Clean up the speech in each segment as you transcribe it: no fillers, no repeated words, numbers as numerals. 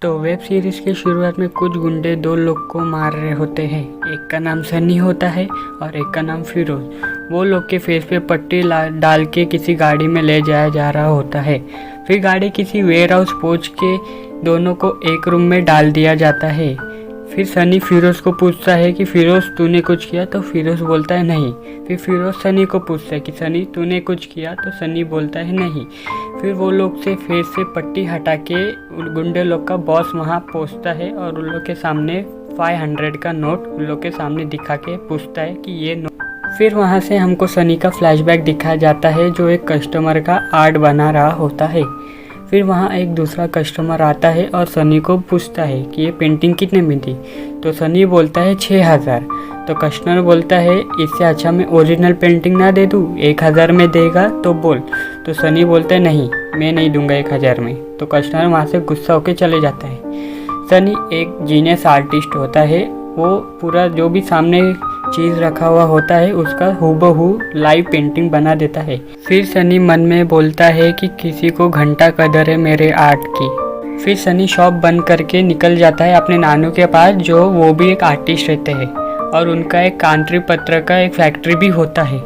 तो web series की शुरुआत में कुछ गुंडे दो लोग को मार रहे होते हैं। एक का नाम सनी होता है और एक का नाम फिरोज। वो लोग के फेस पे पट्टी डाल के किसी गाड़ी में ले जाया जा रहा होता है। फिर गाड़ी किसी वेयर हाउस पहुँच के दोनों को एक रूम में डाल दिया जाता है। फिर सनी फिरोज़ को पूछता है कि फिरोज़ तूने कुछ किया, तो फिरोज़ बोलता है नहीं। फिर फिरोज़ सनी को पूछता है कि सनी तूने कुछ किया, तो सनी बोलता है नहीं। फिर वो लोग से फेस से पट्टी हटा के गुंडे लोग का बॉस वहाँ पहुँचता है और उन लोग के सामने 500 का नोट उन लोग के सामने दिखा के पूछता है कि ये नोट। फिर वहाँ से हमको सनी का फ्लैशबैक दिखाया जाता है जो एक कस्टमर का आर्ट बना रहा होता है। फिर वहाँ एक दूसरा कस्टमर आता है और सनी को पूछता है कि ये पेंटिंग कितने में थी, तो सनी बोलता है 6000। तो कस्टमर बोलता है इससे अच्छा मैं ओरिजिनल पेंटिंग ना दे दूँ, 1000 में देगा तो बोल। तो सनी बोलता है नहीं, मैं नहीं दूंगा 1000 में। तो कस्टमर वहाँ से गुस्सा होकर चले जाता है। सनी एक जीनियस आर्टिस्ट होता है, वो पूरा जो भी सामने चीज़ रखा हुआ होता है उसका हूबहू लाइव पेंटिंग बना देता है। फिर सनी मन में बोलता है कि किसी को घंटा कदर है मेरे आर्ट की। फिर सनी शॉप बंद करके निकल जाता है अपने नानू के पास, जो वो भी एक आर्टिस्ट रहते हैं और उनका एक कांट्री पत्र का एक फैक्ट्री भी होता है।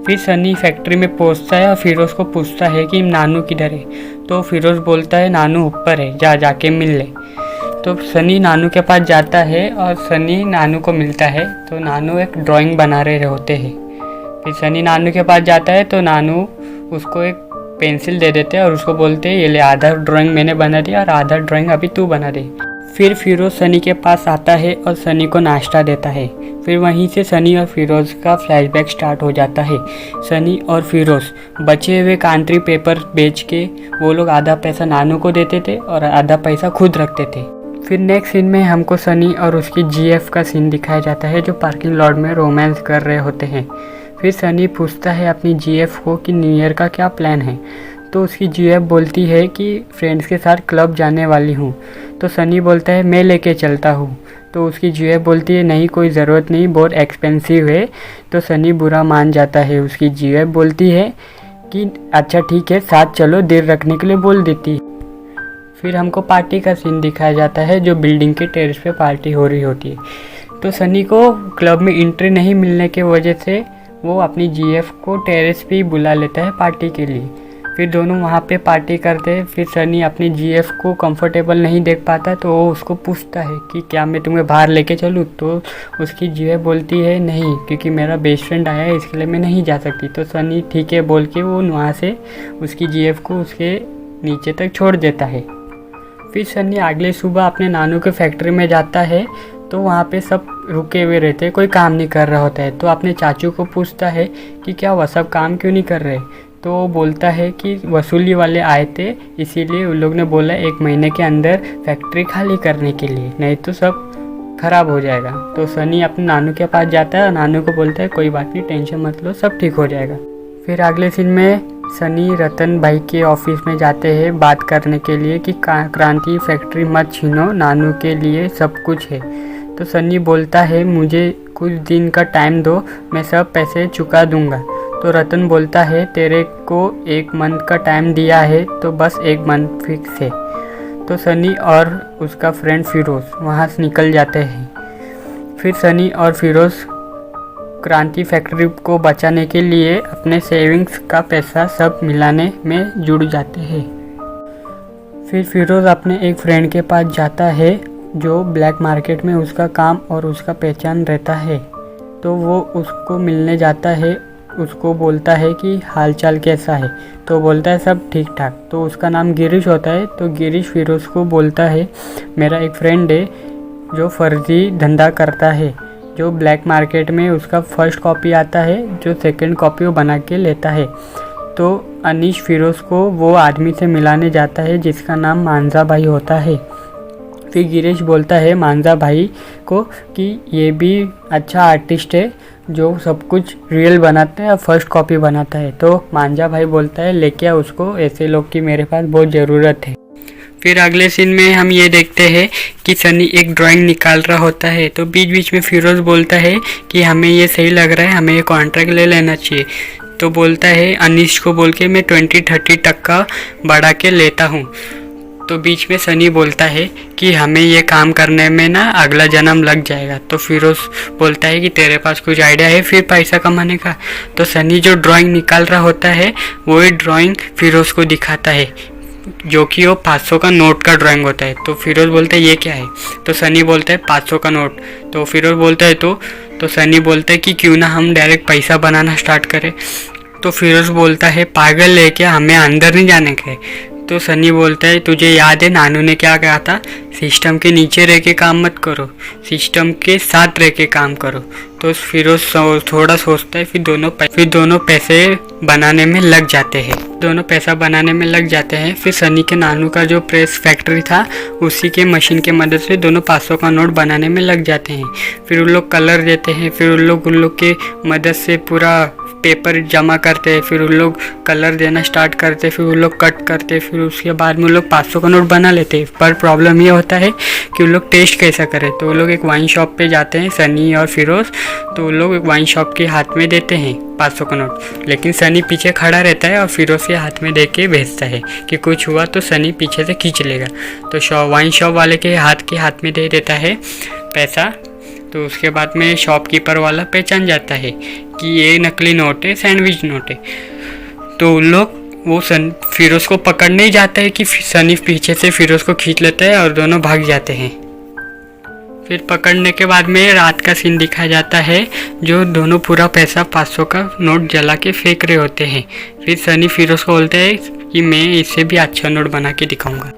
फिर सनी फैक्ट्री में पहुंचता है और फिरोज़ को पूछता है कि नानू किधर है। तो फिरोज़ बोलता है नानू ऊपर है, जाके मिल ले। तो सनी नानू के पास जाता है और सनी नानू को मिलता है। तो नानू एक ड्राइंग बना रहे होते हैं। फिर सनी नानू के पास जाता है तो नानू उसको एक पेंसिल दे देते हैं और उसको बोलते हैं ये ले, आधा ड्राइंग मैंने बना दिया और आधा ड्राइंग अभी तू बना दे। फिर फिरोज़ सनी के पास आता है और सनी को नाश्ता देता है। फिर वहीं से सनी और फिरोज़ का फ्लैशबैक स्टार्ट हो जाता है। सनी और फिरोज़ बचे हुए कांट्री पेपर बेच के वो लोग आधा पैसा नानू को देते थे और आधा पैसा खुद रखते थे। फिर नेक्स्ट सीन में हमको सनी और उसकी जीएफ का सीन दिखाया जाता है जो पार्किंग लॉट में रोमांस कर रहे होते हैं। फिर सनी पूछता है अपनी जीएफ को कि न्यू ईयर का क्या प्लान है। तो उसकी जीएफ बोलती है कि फ्रेंड्स के साथ क्लब जाने वाली हूँ। तो सनी बोलता है मैं लेके चलता हूँ। तो उसकी जीएफ बोलती है नहीं, कोई ज़रूरत नहीं, बहुत एक्सपेंसिव है। तो सनी बुरा मान जाता है। उसकी जीएफ बोलती है कि अच्छा ठीक है, साथ चलो, देर रखने के लिए बोल देती। फिर हमको पार्टी का सीन दिखाया जाता है जो बिल्डिंग के टेरेस पे पार्टी हो रही होती है। तो सनी को क्लब में एंट्री नहीं मिलने के वजह से वो अपनी जीएफ को टेरेस पे ही बुला लेता है पार्टी के लिए। फिर दोनों वहाँ पे पार्टी करते हैं। फिर सनी अपनी जीएफ को कंफर्टेबल नहीं देख पाता तो वो उसको पूछता है कि क्या मैं तुम्हें बाहर लेके चलूँ। तो उसकी जीएफ बोलती है नहीं, क्योंकि मेरा बेस्ट फ्रेंड आया है इसके लिए मैं नहीं जा सकती। तो सनी ठीक है बोल के वो वहाँ से उसकी जीएफ को उसके नीचे तक छोड़ देता है। फिर सनी अगले सुबह अपने नानू के फैक्ट्री में जाता है तो वहाँ पे सब रुके हुए रहते हैं, कोई काम नहीं कर रहा होता है। तो अपने चाचू को पूछता है कि क्या वह सब काम क्यों नहीं कर रहे। तो वो बोलता है कि वसूली वाले आए थे, इसीलिए उन लोग ने बोला 1 महीने के अंदर फैक्ट्री खाली करने के लिए, नहीं तो सब खराब हो जाएगा। तो सनी अपने नानू के पास जाता है और नानू को बोलता है कोई बात नहीं, टेंशन मत लो, सब ठीक हो जाएगा। फिर अगले सीन में सनी रतन भाई के ऑफिस में जाते हैं बात करने के लिए कि क्रांति फैक्ट्री मत छीनो, नानू के लिए सब कुछ है। तो सनी बोलता है मुझे कुछ दिन का टाइम दो, मैं सब पैसे चुका दूंगा। तो रतन बोलता है तेरे को 1 मंथ का टाइम दिया है तो बस 1 मंथ फिक्स है। तो सनी और उसका फ्रेंड फिरोज़ वहाँ से निकल जाते हैं। फिर सनी और फिरोज़ क्रांति फैक्ट्री को बचाने के लिए अपने सेविंग्स का पैसा सब मिलाने में जुड़ जाते हैं। फिर फिरोज़ अपने एक फ्रेंड के पास जाता है जो ब्लैक मार्केट में उसका काम और उसका पहचान रहता है। तो वो उसको मिलने जाता है, उसको बोलता है कि हालचाल कैसा है। तो बोलता है सब ठीक ठाक। तो उसका नाम गिरीश होता है। तो गिरीश फिरोज़ को बोलता है मेरा एक फ्रेंड है जो फर्जी धंधा करता है, जो ब्लैक मार्केट में उसका फर्स्ट कॉपी आता है, जो सेकंड कॉपी वो बना के लेता है। तो अनीश फिरोज़ को वो आदमी से मिलाने जाता है जिसका नाम मांझा भाई होता है। फिर गिरीश बोलता है मांझा भाई को कि ये भी अच्छा आर्टिस्ट है जो सब कुछ रियल बनाता है और फर्स्ट कॉपी बनाता है। तो मांझा भाई बोलता है लेके आ उसको, ऐसे लोग की मेरे पास बहुत ज़रूरत है। फिर अगले सीन में हम ये देखते हैं कि सनी एक ड्राइंग निकाल रहा होता है। तो बीच बीच में फिरोज़ बोलता है कि हमें ये सही लग रहा है, हमें ये कॉन्ट्रैक्ट ले लेना चाहिए। तो बोलता है अनीश को बोल के मैं 20-30 टक्का बढ़ा के लेता हूँ। तो बीच में सनी बोलता है कि हमें ये काम करने में ना अगला जन्म लग जाएगा। तो फिरोज बोलता है कि तेरे पास कुछ आइडिया है फिर पैसा कमाने का। तो सनी जो ड्राइंग निकाल रहा होता है वही ड्राइंग फिरोज को दिखाता है, जो कि वो 500 का नोट का ड्राइंग होता है। तो फिरोज बोलता है ये क्या है? तो सनी बोलता है 500 का नोट। तो फिरोज बोलता है तो सनी बोलता है कि क्यों ना हम डायरेक्ट पैसा बनाना स्टार्ट करें। तो फिरोज बोलता है पागल है क्या, हमें अंदर नहीं जाने का है। तो सनी बोलता है तुझे याद है नानू ने क्या कहा था, सिस्टम के नीचे रह के काम मत करो, सिस्टम के साथ रह के काम करो। तो फिरोज थोड़ा सोचता है, फिर दोनों पैसे बनाने में लग जाते हैं। दोनों पैसा बनाने में लग जाते हैं। फिर सनी के नानू का जो प्रेस फैक्ट्री था उसी के मशीन के मदद से दोनों 500 का नोट बनाने में लग जाते हैं। फिर उन लोग कलर देते हैं, फिर उन लोग के मदद से पूरा पेपर जमा करते हैं, फिर उन लोग कलर देना स्टार्ट करते, फिर उन लोग कट करते, फिर उसके बाद में उन लोग 500 का नोट बना लेते हैं। पर प्रॉब्लम ये होता है कि उन लोग टेस्ट कैसा करें। तो वो लोग एक वाइन शॉप पे जाते हैं, सनी और फिरोज। तो वो लोग एक वाइन शॉप के हाथ में देते हैं 500 का नोट, लेकिन सनी पीछे खड़ा रहता है और फिरोज के हाथ में दे के भेजता है कि कुछ हुआ तो सनी पीछे से खींच लेगा। तो वाइन शॉप वाले के हाथ में दे देता है पैसा। तो उसके बाद में शॉपकीपर वाला पहचान जाता है कि ये नकली नोट है, सैंडविच नोट है। तो उन लोग वो फिरोज को पकड़ने ही जाता है कि सनी पीछे से फिरोज को खींच लेता है और दोनों भाग जाते हैं। फिर पकड़ने के बाद में रात का सीन दिखाया जाता है, जो दोनों पूरा पैसा 500 का नोट जला के फेंक रहे होते हैं। फिर सनी फिरोज को बोलता है कि मैं इससे भी अच्छा नोट बना के दिखाऊंगा।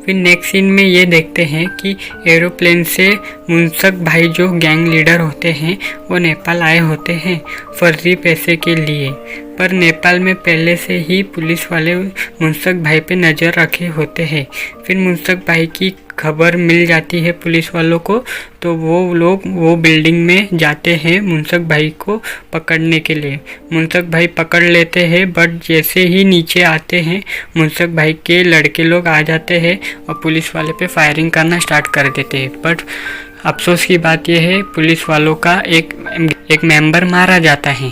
फिर नेक्स्ट सीन में ये देखते हैं कि एरोप्लेन से मुंसक भाई जो गैंग लीडर होते हैं वो नेपाल आए होते हैं फर्जी पैसे के लिए। पर नेपाल में पहले से ही पुलिस वाले मुंसक भाई पे नज़र रखे होते हैं। फिर मुंसक भाई की खबर मिल जाती है पुलिस वालों को, तो वो लोग वो बिल्डिंग में जाते हैं मुंसक भाई को पकड़ने के लिए। मुंसक भाई पकड़ लेते हैं, बट जैसे ही नीचे आते हैं मुंसक भाई के लड़के लोग आ जाते हैं और पुलिस वाले पे फायरिंग करना स्टार्ट कर देते हैं। बट अफसोस की बात यह है पुलिस वालों का एक मेंबर मारा जाता है।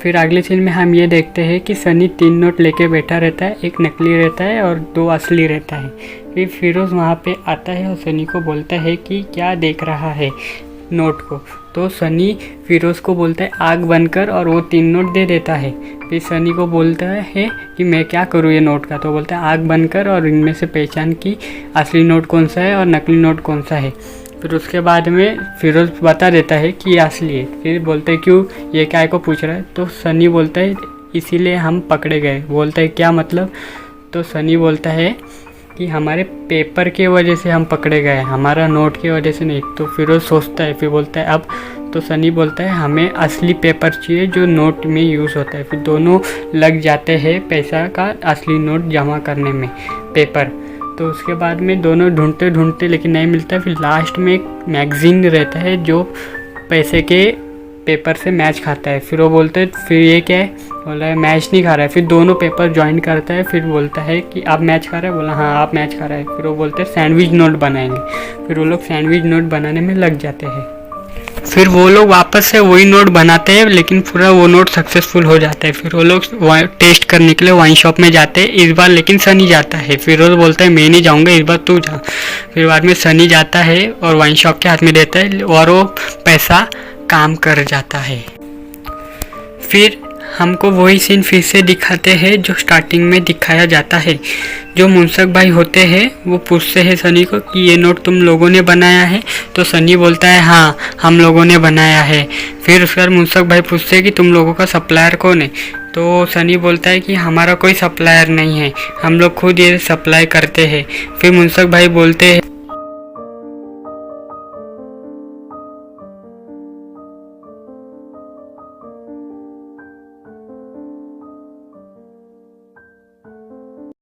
फिर अगले सीन में हम ये देखते हैं कि सनी 3 नोट लेके बैठा रहता है, एक नकली रहता है और 2 असली रहता है। फिर फिरोज वहाँ पे आता है और सनी को बोलता है कि क्या देख रहा है नोट को। तो सनी फिरोज को बोलता है आग बंद कर, और वो 3 नोट दे देता है। फिर सनी को बोलता है कि मैं क्या करूँ ये नोट का। तो बोलता है आग बंद कर और इनमें से पहचान की असली नोट कौन सा है और नकली नोट कौन सा है। फिर उसके बाद में फिरोज बता देता है कि ये असली है। फिर बोलते हैं क्यों, ये क्या को पूछ रहा है। तो सनी बोलता है इसीलिए हम पकड़े गए। बोलता है क्या मतलब। तो सनी बोलता है कि हमारे पेपर के वजह से हम पकड़े गए, हमारा नोट की वजह से नहीं। तो फिरोज सोचता है, फिर बोलता है अब। तो सनी बोलता है हमें असली पेपर चाहिए जो नोट में यूज़ होता है। फिर दोनों लग जाते हैं पैसा का असली नोट जमा करने में पेपर। तो उसके बाद में दोनों ढूंढते लेकिन नहीं मिलता। फिर लास्ट में एक मैगज़ीन रहता है जो पैसे के पेपर से मैच खाता है। फिर वो बोलते हैं फिर ये क्या है, बोला है मैच नहीं खा रहा है। फिर दोनों पेपर ज्वाइन करता है। फिर बोलता है कि आप मैच खा रहा है, बोला हाँ आप मैच खा रहा है। फिर वो बोलते हैं सैंडविच नोट बनाएंगे। फिर वो लोग सैंडविच नोट बनाने में लग जाते हैं। फिर वो लोग वापस से वही नोट बनाते हैं, लेकिन पूरा वो नोट सक्सेसफुल हो जाता है। फिर वो लोग टेस्ट करने के लिए वाइन शॉप में जाते हैं इस बार, लेकिन सनी जाता है। फिर वो बोलता है मैं नहीं जाऊँगा, इस बार तू जा। फिर बाद में सनी जाता है और वाइन शॉप के हाथ में देता है और वो पैसा काम कर जाता है। फिर हमको वही सीन फिर से दिखाते हैं जो स्टार्टिंग में दिखाया जाता है। जो मुंसक भाई होते हैं वो पूछते हैं सनी को कि ये नोट तुम लोगों ने बनाया है। तो सनी बोलता है हाँ हम लोगों ने बनाया है। फिर उसके बाद मुंसक भाई पूछते हैं कि तुम लोगों का सप्लायर कौन है। तो सनी बोलता है कि हमारा कोई सप्लायर नहीं है, हम लोग खुद ये सप्लाई करते हैं। फिर मुंसक भाई बोलते